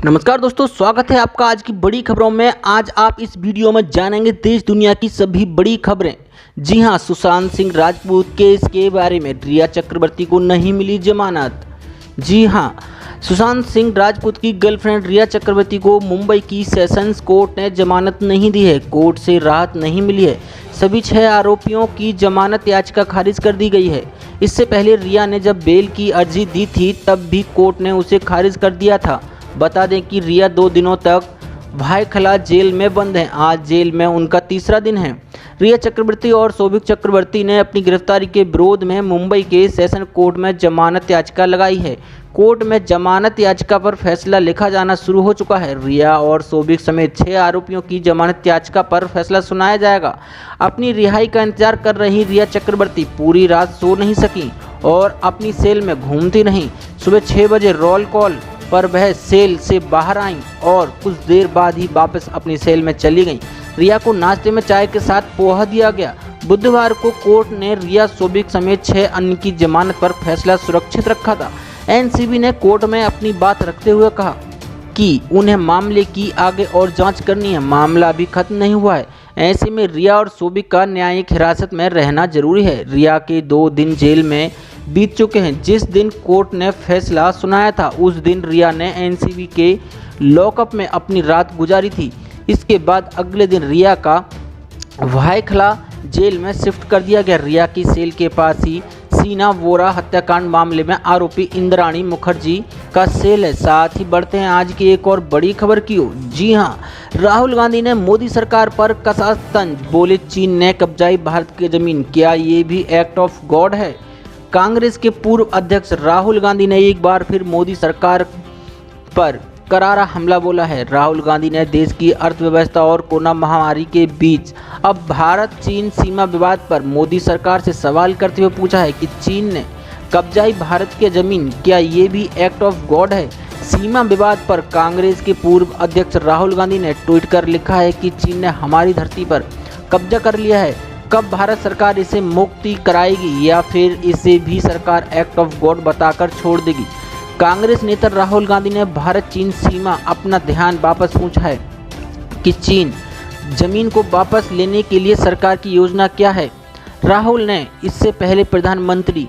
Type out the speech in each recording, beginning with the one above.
नमस्कार दोस्तों, स्वागत है आपका आज की बड़ी खबरों में। आज आप इस वीडियो में जानेंगे देश दुनिया की सभी बड़ी खबरें। जी हां, सुशांत सिंह राजपूत केस के बारे में रिया चक्रवर्ती को नहीं मिली जमानत। जी हां, सुशांत सिंह राजपूत की गर्लफ्रेंड रिया चक्रवर्ती को मुंबई की सेशंस कोर्ट ने जमानत नहीं दी है। कोर्ट से राहत नहीं मिली है। सभी 6 आरोपियों की जमानत याचिका खारिज कर दी गई है। इससे पहले रिया ने जब बेल की अर्जी दी थी तब भी कोर्ट ने उसे खारिज कर दिया था। बता दें कि रिया 2 दिनों तक भायखला जेल में बंद हैं। आज जेल में उनका तीसरा दिन है। रिया चक्रवर्ती और सौभिक चक्रवर्ती ने अपनी गिरफ्तारी के विरोध में मुंबई के सेशन कोर्ट में जमानत याचिका लगाई है। कोर्ट में जमानत याचिका पर फैसला लिखा जाना शुरू हो चुका है। रिया और सौभिक समेत 6 आरोपियों की जमानत याचिका पर फैसला सुनाया जाएगा। अपनी रिहाई का इंतजार कर रही रिया चक्रवर्ती पूरी रात सो नहीं सकी और अपनी सेल में घूमती रहीं। सुबह 6 बजे रोल कॉल पर वह सेल से बाहर आईं और कुछ देर बाद ही वापस अपनी सेल में चली गईं। रिया को नाश्ते में चाय के साथ पोहा दिया गया। बुधवार को कोर्ट ने रिया, सौभिक समेत 6 अन्य की जमानत पर फैसला सुरक्षित रखा था। एनसीबी ने कोर्ट में अपनी बात रखते हुए कहा कि उन्हें मामले की आगे और जांच करनी है। मामला अभी खत्म नहीं हुआ है। ऐसे में रिया और सौभिक का न्यायिक हिरासत में रहना जरूरी है। रिया के 2 दिन जेल में बीत चुके हैं। जिस दिन कोर्ट ने फैसला सुनाया था उस दिन रिया ने एनसीबी के लॉकअप में अपनी रात गुजारी थी। इसके बाद अगले दिन रिया का भायखला जेल में शिफ्ट कर दिया गया। रिया की सेल के पास ही सीना वोरा हत्याकांड मामले में आरोपी इंद्राणी मुखर्जी का सेल है। साथ ही बढ़ते हैं आज की एक और बड़ी खबर की ओर। जी हां, राहुल गांधी ने मोदी सरकार पर कसा तंज। बोले चीन ने कब्जाई भारत की जमीन, क्या ये भी एक्ट ऑफ गॉड है? कांग्रेस के पूर्व अध्यक्ष राहुल गांधी ने एक बार फिर मोदी सरकार पर करारा हमला बोला है। राहुल गांधी ने देश की अर्थव्यवस्था और कोरोना महामारी के बीच अब भारत चीन सीमा विवाद पर मोदी सरकार से सवाल करते हुए पूछा है कि चीन ने कब्जाई भारत की जमीन, क्या ये भी एक्ट ऑफ गॉड है? सीमा विवाद पर कांग्रेस के पूर्व अध्यक्ष राहुल गांधी ने ट्वीट कर लिखा है कि चीन ने हमारी धरती पर कब्जा कर लिया है। कब भारत सरकार इसे मुक्ति कराएगी या फिर इसे भी सरकार एक्ट ऑफ गॉड बताकर छोड़ देगी? कांग्रेस नेता राहुल गांधी ने भारत चीन सीमा अपना ध्यान वापस पूछा है कि चीन जमीन को वापस लेने के लिए सरकार की योजना क्या है। राहुल ने इससे पहले प्रधानमंत्री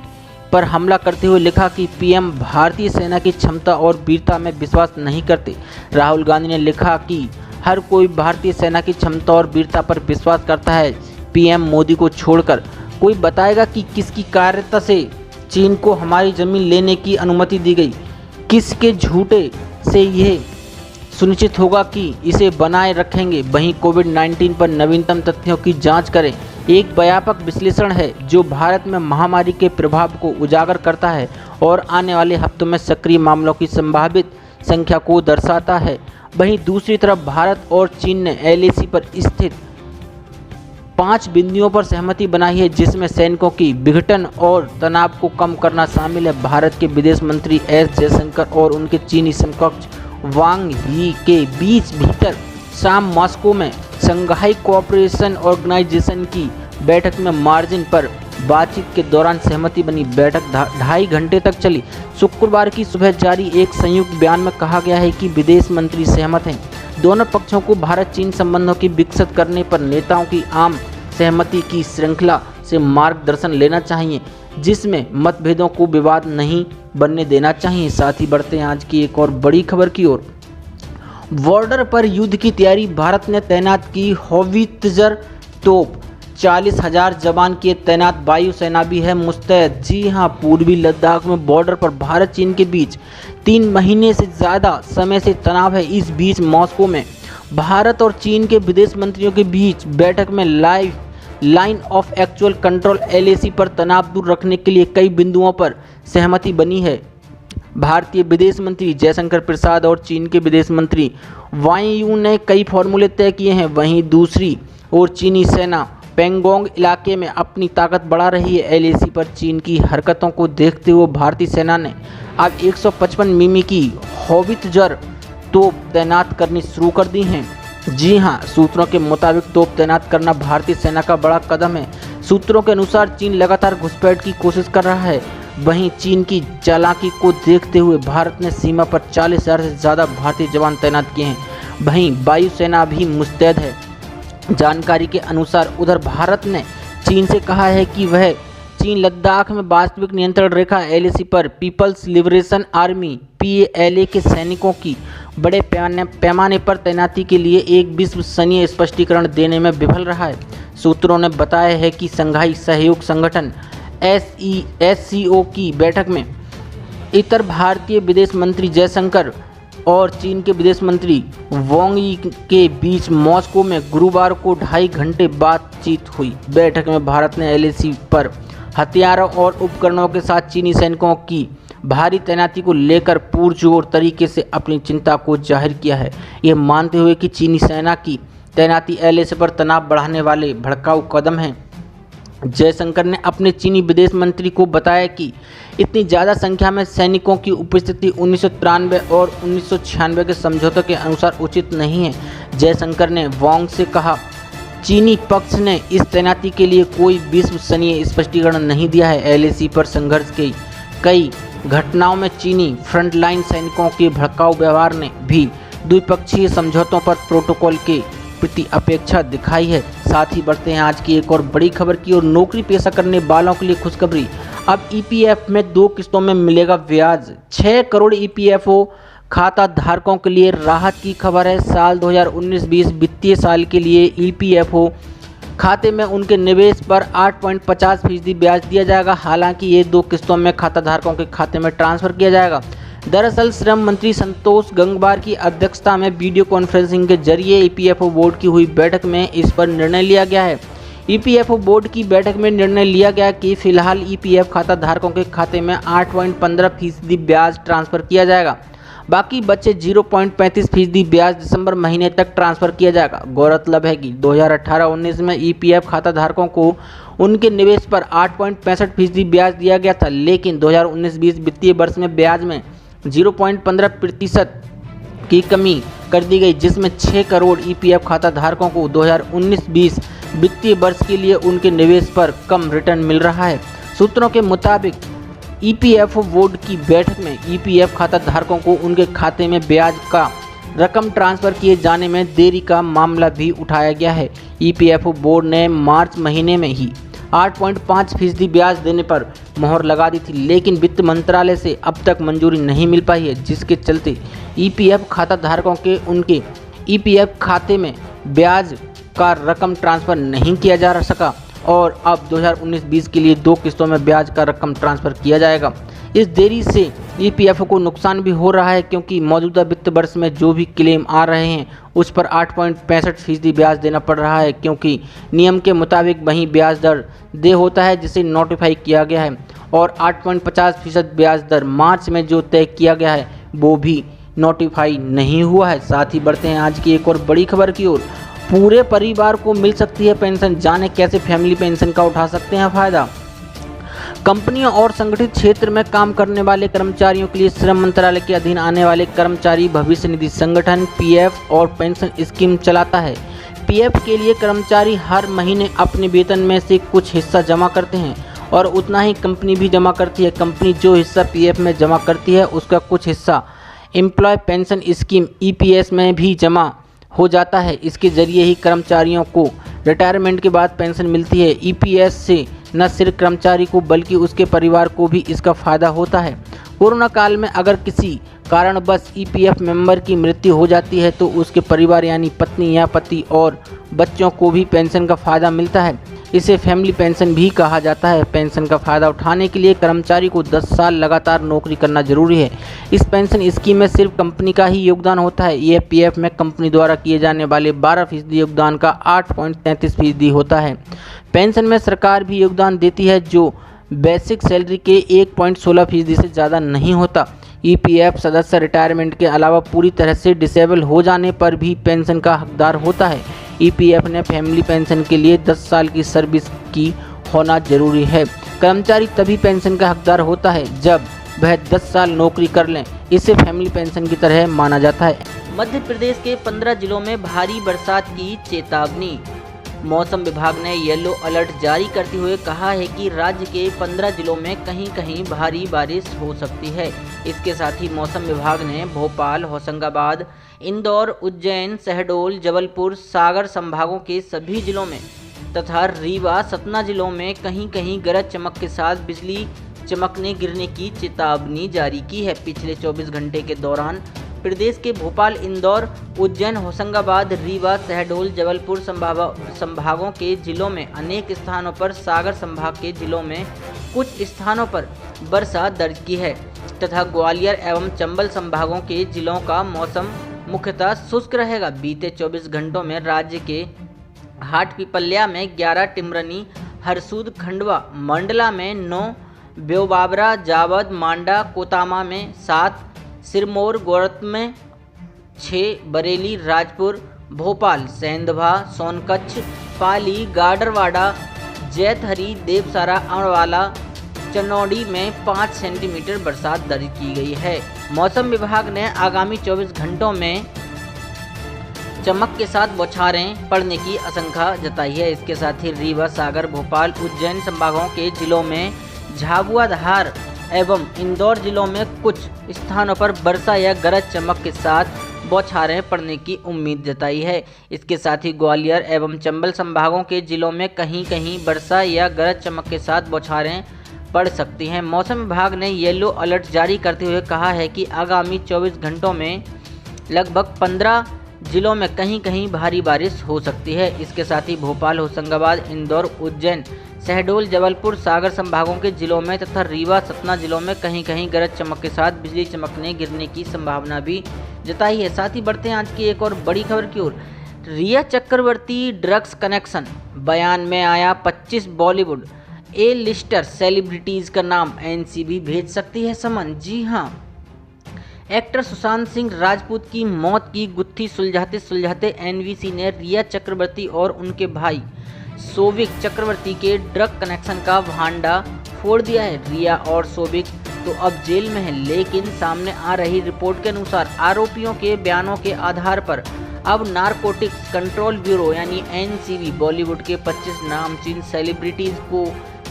पर हमला करते हुए लिखा कि पीएम भारतीय सेना की क्षमता और वीरता में विश्वास नहीं करते। राहुल गांधी ने लिखा कि हर कोई भारतीय सेना की क्षमता और वीरता पर विश्वास करता है। पीएम मोदी को छोड़कर कोई बताएगा कि किसकी कार्यता से चीन को हमारी जमीन लेने की अनुमति दी गई? किसके झूठे से यह सुनिश्चित होगा कि इसे बनाए रखेंगे? वहीं कोविड-19 पर नवीनतम तथ्यों की जांच करें। एक व्यापक विश्लेषण है जो भारत में महामारी के प्रभाव को उजागर करता है और आने वाले हफ्तों में सक्रिय मामलों की संभावित संख्या को दर्शाता है। वहीं दूसरी तरफ भारत और चीन ने एलएसी पर स्थित 5 बिंदुओं पर सहमति बनाई है, जिसमें सैनिकों की विघटन और तनाव को कम करना शामिल है। भारत के विदेश मंत्री एस जयशंकर और उनके चीनी समकक्ष वांग यी के बीच भीतर शाम मॉस्को में शंघाई कोऑपरेशन ऑर्गेनाइजेशन की बैठक में मार्जिन पर बातचीत के दौरान सहमति बनी। बैठक 2.5 घंटे तक चली। शुक्रवार की सुबह जारी एक संयुक्त बयान में कहा गया है कि विदेश मंत्री सहमत हैं। दोनों पक्षों को भारत चीन संबंधों की विकसित करने पर नेताओं की आम सहमति की श्रृंखला से मार्गदर्शन लेना चाहिए, जिसमें मतभेदों को विवाद नहीं बनने देना चाहिए। साथ ही बढ़ते हैं आज की एक और बड़ी खबर की ओर। बॉर्डर पर युद्ध की तैयारी, भारत ने तैनात की होवित्जर तोप। 40,000 जवान किए तैनात, वायुसेना भी है मुस्तैद। जी हां, पूर्वी लद्दाख में बॉर्डर पर भारत चीन के बीच 3 महीने से ज़्यादा समय से तनाव है। इस बीच मॉस्को में भारत और चीन के विदेश मंत्रियों के बीच बैठक में line of actual control LAC पर तनाव दूर रखने के लिए कई बिंदुओं पर सहमति बनी है। भारतीय विदेश मंत्री जयशंकर प्रसाद और चीन के विदेश मंत्री वांग यी ने कई फॉर्मूले तय किए हैं। वहीं दूसरी ओर चीनी सेना पेंगोंग इलाके में अपनी ताकत बढ़ा रही है। एलएसी पर चीन की हरकतों को देखते हुए भारतीय सेना ने अब 155 मिमी की होवित्जर तोप तैनात करनी शुरू कर दी हैं। जी हां, सूत्रों के मुताबिक तोप तैनात करना भारतीय सेना का बड़ा कदम है। सूत्रों के अनुसार चीन लगातार घुसपैठ की कोशिश कर रहा है। वहीं चीन की चालाकी को देखते हुए भारत ने सीमा पर 40,000 से ज़्यादा भारतीय जवान तैनात किए हैं। वहीं वायुसेना भी मुस्तैद है। जानकारी के अनुसार उधर भारत ने चीन से कहा है कि वह चीन लद्दाख में वास्तविक नियंत्रण रेखा LAC पर पीपल्स लिबरेशन आर्मी PLA के सैनिकों की बड़े पैमाने पर तैनाती के लिए एक विश्वसनीय स्पष्टीकरण देने में विफल रहा है। सूत्रों ने बताया है कि शंघाई सहयोग संगठन SCO की बैठक में इतर भारतीय विदेश मंत्री जयशंकर और चीन के विदेश मंत्री वांग यी के बीच मॉस्को में गुरुवार को 2.5 घंटे बातचीत हुई। बैठक में भारत ने LAC पर हथियारों और उपकरणों के साथ चीनी सैनिकों की भारी तैनाती को लेकर पुरजोर तरीके से अपनी चिंता को जाहिर किया है, ये मानते हुए कि चीनी सेना की तैनाती LAC पर तनाव बढ़ाने वाले भड़काऊ कदम है। जयशंकर ने अपने चीनी विदेश मंत्री को बताया कि इतनी ज़्यादा संख्या में सैनिकों की उपस्थिति 1993 और 1996 के समझौते के अनुसार उचित नहीं है। जयशंकर ने वांग से कहा, चीनी पक्ष ने इस तैनाती के लिए कोई विश्वसनीय स्पष्टीकरण नहीं दिया है। LAC पर संघर्ष की कई घटनाओं में चीनी फ्रंटलाइन सैनिकों के भड़काऊ व्यवहार ने भी द्विपक्षीय समझौतों पर प्रोटोकॉल के प्रति अपेक्षा दिखाई है। साथ ही बढ़ते हैं आज की एक और बड़ी खबर की ओर। नौकरी पेशा करने वालों के लिए खुशखबरी, अब EPF में 2 किस्तों में मिलेगा ब्याज। 6 करोड़ EPFO खाता धारकों के लिए राहत की खबर है। साल 2019-20 वित्तीय साल के लिए EPFO खाते में उनके निवेश पर 8.50% ब्याज दिया जाएगा। हालांकि ये 2 किस्तों में खाता धारकों के खाते में ट्रांसफर किया जाएगा। दरअसल श्रम मंत्री संतोष गंगवार की अध्यक्षता में वीडियो कॉन्फ्रेंसिंग के जरिए EPFO बोर्ड की हुई बैठक में इस पर निर्णय लिया गया है। EPFO बोर्ड की बैठक में निर्णय लिया गया कि फिलहाल EPF खाता धारकों के खाते में 8.15% ब्याज ट्रांसफर किया जाएगा। बाकी बचे 0.35% ब्याज दिसंबर महीने तक ट्रांसफर किया जाएगा। गौरतलब है कि 2018-19 में EPF खाता धारकों को उनके निवेश पर 8.65% ब्याज दिया गया था, लेकिन 2019-20 वित्तीय वर्ष में ब्याज में 0.15% की कमी कर दी गई, जिसमें 6 करोड़ EPF खाता धारकों को 2019-20 वित्तीय वर्ष के लिए उनके निवेश पर कम रिटर्न मिल रहा है। सूत्रों के मुताबिक EPFO बोर्ड की बैठक में EPF खाता धारकों को उनके खाते में ब्याज का रकम ट्रांसफ़र किए जाने में देरी का मामला भी उठाया गया है। EPFO बोर्ड ने मार्च महीने में ही 8.5% ब्याज देने पर मोहर लगा दी थी, लेकिन वित्त मंत्रालय से अब तक मंजूरी नहीं मिल पाई है, जिसके चलते EPF खाता धारकों के उनके EPF खाते में ब्याज का रकम ट्रांसफ़र नहीं किया जा सका और अब 2019-20 के लिए 2 किस्तों में ब्याज का रकम ट्रांसफ़र किया जाएगा। इस देरी से EPFO को नुकसान भी हो रहा है, क्योंकि मौजूदा वित्त वर्ष में जो भी क्लेम आ रहे हैं उस पर 8.65% ब्याज देना पड़ रहा है, क्योंकि नियम के मुताबिक वही ब्याज दर दे होता है जिसे नोटिफाई किया गया है और 8.50% ब्याज दर मार्च में जो तय किया गया है वो भी नोटिफाई नहीं हुआ है। साथ ही बढ़ते हैं आज की एक और बड़ी खबर की ओर। पूरे परिवार को मिल सकती है पेंशन, जाने कैसे फैमिली पेंशन का उठा सकते हैं फ़ायदा। कंपनियों और संगठित क्षेत्र में काम करने वाले कर्मचारियों के लिए श्रम मंत्रालय के अधीन आने वाले कर्मचारी भविष्य निधि संगठन PF और पेंशन स्कीम चलाता है। PF के लिए कर्मचारी हर महीने अपने वेतन में से कुछ हिस्सा जमा करते हैं और उतना ही कंपनी भी जमा करती है। कंपनी जो हिस्सा PF में जमा करती है उसका कुछ हिस्सा एम्प्लॉय पेंशन स्कीम EPS में भी जमा हो जाता है। इसके जरिए ही कर्मचारियों को रिटायरमेंट के बाद पेंशन मिलती है। EPS से न सिर्फ कर्मचारी को बल्कि उसके परिवार को भी इसका फ़ायदा होता है। कोरोना काल में अगर किसी कारणवश EPF मेंबर की मृत्यु हो जाती है तो उसके परिवार यानी पत्नी या पति और बच्चों को भी पेंशन का फ़ायदा मिलता है। इसे फैमिली पेंशन भी कहा जाता है। पेंशन का फ़ायदा उठाने के लिए कर्मचारी को 10 साल लगातार नौकरी करना जरूरी है। इस पेंशन स्कीम में सिर्फ कंपनी का ही योगदान होता है। यह PF में कंपनी द्वारा किए जाने वाले 12% योगदान का 8.33% होता है। पेंशन में सरकार भी योगदान देती है, जो बेसिक सैलरी के 1.16% से ज़्यादा नहीं होता। EPF सदस्य रिटायरमेंट के अलावा पूरी तरह से डिसेबल हो जाने पर भी पेंशन का हकदार होता है। EPF ने फैमिली पेंशन के लिए 10 साल की सर्विस की होना जरूरी है। कर्मचारी तभी पेंशन का हकदार होता है जब वह 10 साल नौकरी कर लें। इसे फैमिली पेंशन की तरह माना जाता है। मध्य प्रदेश के 15 जिलों में भारी बरसात की चेतावनी। मौसम विभाग ने येलो अलर्ट जारी करते हुए कहा है कि राज्य के 15 जिलों में कहीं कहीं भारी बारिश हो सकती है। इसके साथ ही मौसम विभाग ने भोपाल, होशंगाबाद, इंदौर, उज्जैन, शहडोल, जबलपुर, सागर संभागों के सभी जिलों में तथा रीवा, सतना जिलों में कहीं कहीं गरज चमक के साथ बिजली चमकने गिरने की चेतावनी जारी की है। पिछले 24 घंटे के दौरान प्रदेश के भोपाल, इंदौर, उज्जैन, होशंगाबाद, रीवा, शहडोल, जबलपुर संभागों के जिलों में अनेक स्थानों पर, सागर संभाग के जिलों में कुछ स्थानों पर वर्षा दर्ज की है तथा ग्वालियर एवं चंबल संभागों के जिलों का मौसम मुख्यतः शुष्क रहेगा। बीते 24 घंटों में राज्य के हाटपिपल्या में 11, टिमरनी, हरसूद, खंडवा, मंडला में 9, ब्योबावरा, जावद, मांडा, कोतामा में 7, सिरमौर, गोरत में 6, बरेली, राजपुर, भोपाल, सेंधवा, सोनकच्छ, पाली, गाडरवाड़ा, जैतहरी, देवसरा, अमरवाला, चनौड़ी में 5 सेंटीमीटर बरसात दर्ज की गई है। मौसम विभाग ने आगामी 24 घंटों में चमक के साथ बौछारें पड़ने की आशंका जताई है। इसके साथ ही रीवा, सागर, भोपाल, उज्जैन संभागों के जिलों में झाबुआ, धार एवं इंदौर जिलों में कुछ स्थानों पर वर्षा या गरज चमक के साथ बौछारें पड़ने की उम्मीद जताई है। इसके साथ ही ग्वालियर एवं चंबल संभागों के जिलों में कहीं कहीं वर्षा या गरज चमक के साथ बौछारें पड़ सकती हैं। मौसम विभाग ने येलो अलर्ट जारी करते हुए कहा है कि आगामी 24 घंटों में लगभग 15 जिलों में कहीं कहीं भारी बारिश हो सकती है। इसके साथ ही भोपाल, होशंगाबाद, इंदौर, उज्जैन, शहडोल, जबलपुर, सागर संभागों के जिलों में तथा रीवा, सतना जिलों में कहीं कहीं गरज चमक के साथ बिजली चमकने गिरने की संभावना भी जताई है। साथ ही बढ़ते हैं आज की एक और बड़ी खबर की ओर। रिया चक्रवर्ती ड्रग्स कनेक्शन, बयान में आया 25 बॉलीवुड ए लिस्टर सेलिब्रिटीज का नाम, एनसीबी भेज सकती है समन। जी हाँ, एक्टर सुशांत सिंह राजपूत की मौत की गुत्थी सुलझाते सुलझाते एनबीसी ने रिया चक्रवर्ती और उनके भाई शोभिक चक्रवर्ती के ड्रग कनेक्शन का भांडा फोड़ दिया है। रिया और शोभिक तो अब जेल में है, लेकिन सामने आ रही रिपोर्ट के अनुसार आरोपियों के बयानों के आधार पर अब नारकोटिक्स कंट्रोल ब्यूरो यानी एनसीबी बॉलीवुड के 25 नामचीन सेलिब्रिटीज को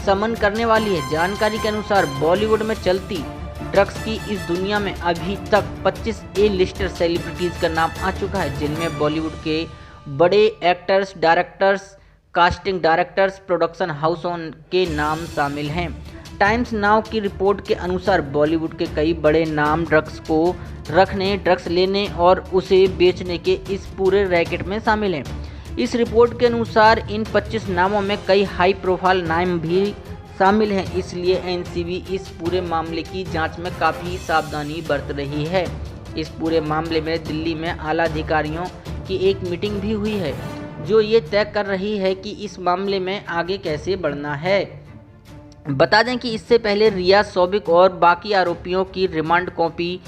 समन करने वाली है। जानकारी के अनुसार बॉलीवुड में चलती ड्रग्स की इस दुनिया में अभी तक 25 ए लिस्टर सेलिब्रिटीज का नाम आ चुका है, जिनमें बॉलीवुड के बड़े actors, directors, casting directors, production हाउसों के नाम शामिल हैं। टाइम्स नाउ की रिपोर्ट के अनुसार बॉलीवुड के कई बड़े नाम ड्रग्स को रखने, ड्रग्स लेने और उसे बेचने के इस पूरे रैकेट में शामिल हैं। इस रिपोर्ट के अनुसार इन 25 नामों में कई हाई प्रोफाइल नाम भी शामिल हैं, इसलिए एनसीबी इस पूरे मामले की जांच में काफ़ी सावधानी बरत रही है। इस पूरे मामले में दिल्ली में आला अधिकारियों की एक मीटिंग भी हुई है, जो ये तय कर रही है कि इस मामले में आगे कैसे बढ़ना है। बता दें कि इससे पहले रिया, शोभिक और बाकी आरोपियों की रिमांड कॉपी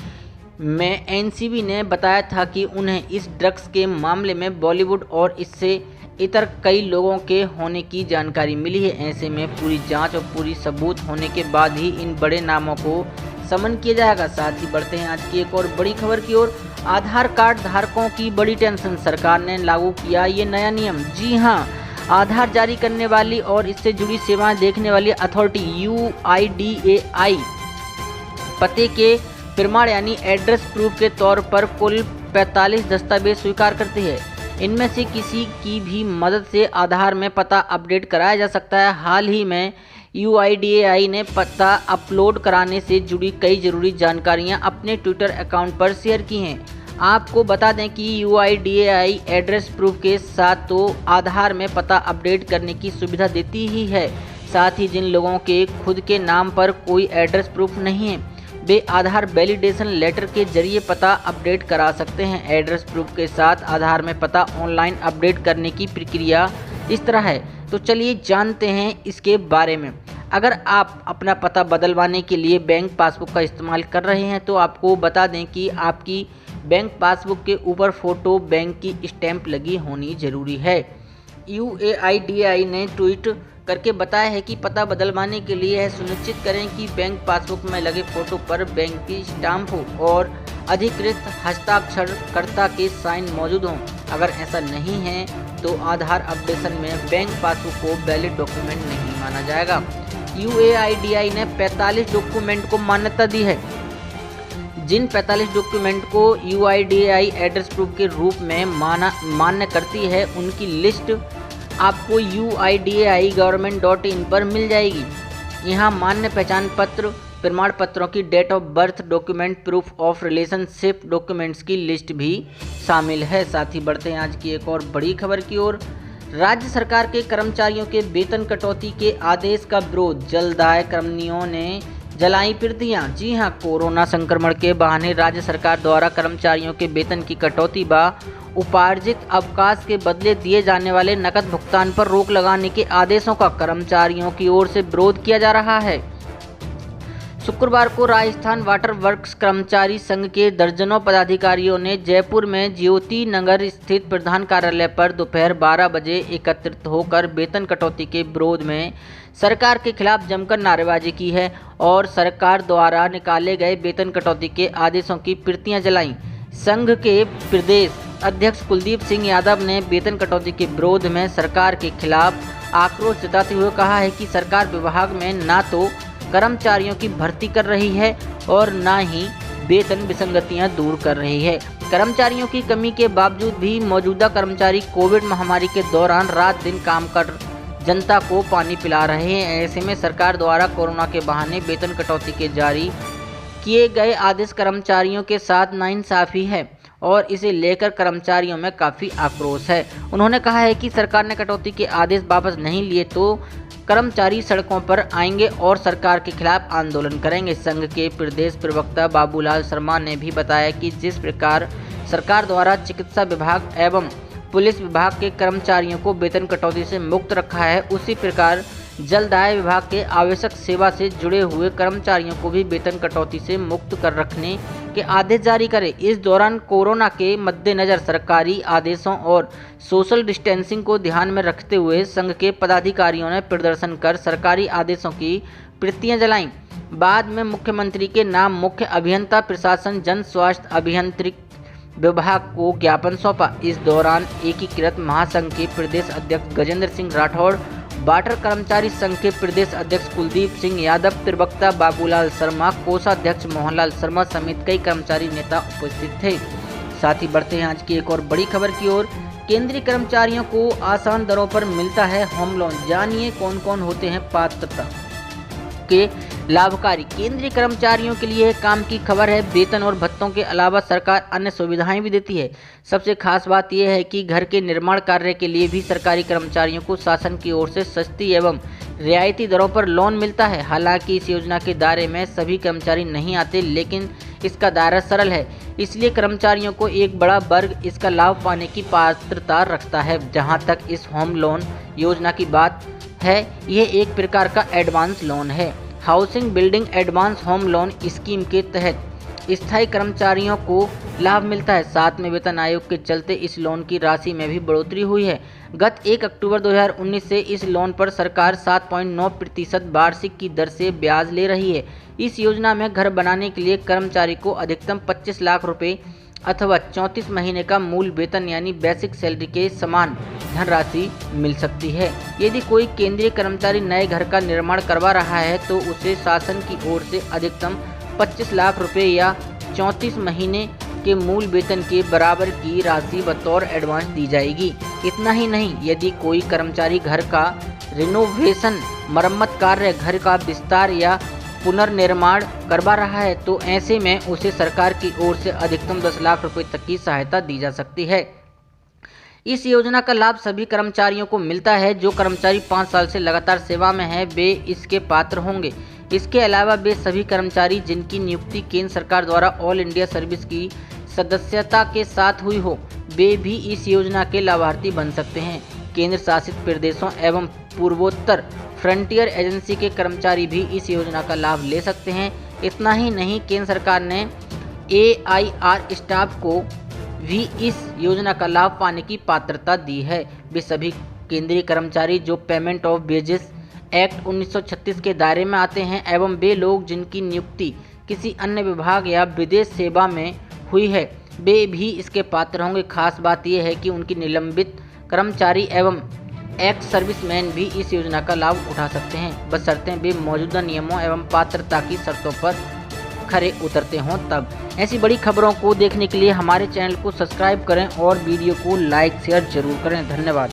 में एनसीबी ने बताया था कि उन्हें इस ड्रग्स के मामले में बॉलीवुड और इससे इतर कई लोगों के होने की जानकारी मिली है। ऐसे में पूरी जांच और पूरी सबूत होने के बाद ही इन बड़े नामों को समन किया जाएगा। साथ ही बढ़ते हैं आज की एक और बड़ी खबर की ओर। आधार कार्ड धारकों की बड़ी टेंशन, सरकार ने लागू किया ये नया नियम। जी हाँ, आधार जारी करने वाली और इससे जुड़ी सेवाएं देखने वाली अथॉरिटी UIDAI पते के प्रमाण यानी एड्रेस प्रूफ के तौर पर कुल 45 दस्तावेज स्वीकार करती है। इनमें से किसी की भी मदद से आधार में पता अपडेट कराया जा सकता है। हाल ही में UIDAI ने पता अपलोड कराने से जुड़ी कई ज़रूरी जानकारियां अपने ट्विटर अकाउंट पर शेयर की हैं। आपको बता दें कि UIDAI एड्रेस प्रूफ के साथ तो आधार में पता अपडेट करने की सुविधा देती ही है, साथ ही जिन लोगों के खुद के नाम पर कोई एड्रेस प्रूफ नहीं है वे आधार वैलिडेशन लेटर के जरिए पता अपडेट करा सकते हैं। एड्रेस प्रूफ के साथ आधार में पता ऑनलाइन अपडेट करने की प्रक्रिया इस तरह है, तो चलिए जानते हैं इसके बारे में। अगर आप अपना पता बदलवाने के लिए बैंक पासबुक का इस्तेमाल कर रहे हैं तो आपको बता दें कि आपकी बैंक पासबुक के ऊपर फ़ोटो बैंक की स्टैंप लगी होनी ज़रूरी है। UIDAI ने ट्वीट करके बताया है कि पता बदलवाने के लिए यह सुनिश्चित करें कि बैंक पासबुक में लगे फ़ोटो पर बैंक की स्टाम्प हो और अधिकृत हस्ताक्षरकर्ता के साइन मौजूद हों। अगर ऐसा नहीं है तो आधार अपडेशन में बैंक पासबुक को वैलिड डॉक्यूमेंट नहीं माना जाएगा। UAIDAI ने 45 डॉक्यूमेंट को मान्यता दी है। जिन 45 डॉक्यूमेंट को UAIDAI एड्रेस प्रूफ के रूप में मान्य करती है उनकी लिस्ट आपको UIDAI-government.in पर मिल जाएगी। यहाँ मान्य पहचान पत्र, प्रमाण पत्रों की date of birth document, proof of relationship documents की लिस्ट भी शामिल है। साथ ही बढ़ते हैं आज की एक और बड़ी खबर की ओर। राज्य सरकार के कर्मचारियों के वेतन कटौती के आदेश का विरोध, जलदाय कर्मियों ने जलाई फिरतियां। जी हां, कोरोना संक्रमण के बहाने राज्य सरकार द्वारा कर्मचारियों के वेतन की कटौती व उपार्जित अवकाश के बदले दिए जाने वाले नकद भुगतान पर रोक लगाने के आदेशों का कर्मचारियों की ओर से विरोध किया जा रहा है। शुक्रवार को राजस्थान वाटर वर्क्स कर्मचारी संघ के दर्जनों पदाधिकारियों ने जयपुर में ज्योति नगर स्थित प्रधान कार्यालय पर दोपहर 12 बजे एकत्रित होकर वेतन कटौती के विरोध में सरकार के खिलाफ जमकर नारेबाजी की है और सरकार द्वारा निकाले गए वेतन कटौती के आदेशों की प्रतियां जलाईं। संघ के प्रदेश अध्यक्ष कुलदीप सिंह यादव ने वेतन कटौती के विरोध में सरकार के खिलाफ आक्रोश जताते हुए कहा है कि सरकार विभाग में ना तो कर्मचारियों की भर्ती कर रही है और ना ही वेतन विसंगतियां दूर कर रही है। कर्मचारियों की कमी के बावजूद भी मौजूदा कर्मचारी कोविड महामारी के दौरान रात दिन काम कर जनता को पानी पिला रहे हैं। ऐसे में सरकार द्वारा कोरोना के बहाने वेतन कटौती के जारी किए गए आदेश कर्मचारियों के साथ नाइंसाफी है और इसे लेकर कर्मचारियों में काफ़ी आक्रोश है। उन्होंने कहा है कि सरकार ने कटौती के आदेश वापस नहीं लिए तो कर्मचारी सड़कों पर आएंगे और सरकार के खिलाफ आंदोलन करेंगे। संघ के प्रदेश प्रवक्ता बाबूलाल शर्मा ने भी बताया कि जिस प्रकार सरकार द्वारा चिकित्सा विभाग एवं पुलिस विभाग के कर्मचारियों को वेतन कटौती से मुक्त रखा है, उसी प्रकार जलदाय विभाग के आवश्यक सेवा से जुड़े हुए कर्मचारियों को भी वेतन कटौती से मुक्त कर रखने के आदेश जारी करे। इस दौरान कोरोना के मद्देनजर सरकारी आदेशों और सोशल डिस्टेंसिंग को ध्यान में रखते हुए संघ के पदाधिकारियों ने प्रदर्शन कर सरकारी आदेशों की प्रतियां जलाईं। बाद में मुख्यमंत्री के नाम मुख्य अभियंता प्रशासन जन स्वास्थ्य अभियंत्रिक विभाग को ज्ञापन सौंपा। इस दौरान एकीकृत महासंघ के प्रदेश अध्यक्ष गजेंद्र सिंह राठौड़, वाटर कर्मचारी संघ के प्रदेश अध्यक्ष कुलदीप सिंह यादव, प्रवक्ता बाबूलाल शर्मा, कोषाध्यक्ष मोहनलाल शर्मा समेत कई कर्मचारी नेता उपस्थित थे। साथ ही बढ़ते हैं आज की एक और बड़ी खबर की ओर। केंद्रीय कर्मचारियों को आसान दरों पर मिलता है होम लोन, जानिए कौन कौन होते हैं पात्रता के लाभकारी। केंद्रीय कर्मचारियों के लिए काम की खबर है। वेतन और भत्तों के अलावा सरकार अन्य सुविधाएं भी देती है। सबसे खास बात यह है कि घर के निर्माण कार्य के लिए भी सरकारी कर्मचारियों को शासन की ओर से सस्ती एवं रियायती दरों पर लोन मिलता है। हालांकि इस योजना के दायरे में सभी कर्मचारी नहीं आते, लेकिन इसका दायरा सरल है, इसलिए कर्मचारियों को एक बड़ा वर्ग इसका लाभ पाने की पात्रता रखता है। जहां तक इस होम लोन योजना की बात है, यह एक प्रकार का एडवांस लोन है। Housing building advance home loan scheme के तहत स्थायी कर्मचारियों को लाभ मिलता है। साथ में वेतन आयोग के चलते इस लोन की राशि में भी बढ़ोतरी हुई है। गत 1 अक्टूबर 2019 से इस लोन पर सरकार 7.9% वार्षिक की दर से ब्याज ले रही है। इस योजना में घर बनाने के लिए कर्मचारी को अधिकतम 25 लाख रुपए अथवा 34 महीने का मूल वेतन यानी बेसिक सैलरी के समान धनराशि मिल सकती है। यदि कोई केंद्रीय कर्मचारी नए घर का निर्माण करवा रहा है तो उसे शासन की ओर से अधिकतम 25 लाख रुपए या 34 महीने के मूल वेतन के बराबर की राशि बतौर एडवांस दी जाएगी। इतना ही नहीं, यदि कोई कर्मचारी घर का रिनोवेशन, मरम्मत कार्य, घर का विस्तार या पुनर्निर्माण करवा रहा है तो ऐसे में उसे सरकार की ओर से अधिकतम 10 लाख रुपए तक की सहायता दी जा सकती है। इस योजना का लाभ सभी कर्मचारियों को मिलता है। जो कर्मचारी 5 साल से लगातार सेवा में है वे इसके पात्र होंगे। इसके अलावा वे सभी कर्मचारी जिनकी नियुक्ति केंद्र सरकार द्वारा ऑल इंडिया सर्विस की सदस्यता के साथ हुई हो, वे भी इस योजना के लाभार्थी बन सकते हैं। केंद्र शासित प्रदेशों एवं पूर्वोत्तर फ्रंटियर एजेंसी के कर्मचारी भी इस योजना का लाभ ले सकते हैं। इतना ही नहीं, केंद्र सरकार ने AIR स्टाफ को भी इस योजना का लाभ पाने की पात्रता दी है। वे सभी केंद्रीय कर्मचारी जो पेमेंट ऑफ वेजेस एक्ट 1936 के दायरे में आते हैं एवं वे लोग जिनकी नियुक्ति किसी अन्य विभाग या विदेश सेवा में हुई है। वे भी इसके पात्र होंगे। खास बात यह है कि उनकी निलंबित कर्मचारी एवं एक्स सर्विसमैन भी इस योजना का लाभ उठा सकते हैं, बशर्ते वे मौजूदा नियमों एवं पात्रता की शर्तों पर खरे उतरते हों तब। ऐसी बड़ी खबरों को देखने के लिए हमारे चैनल को सब्सक्राइब करें और वीडियो को लाइक शेयर जरूर करें। धन्यवाद।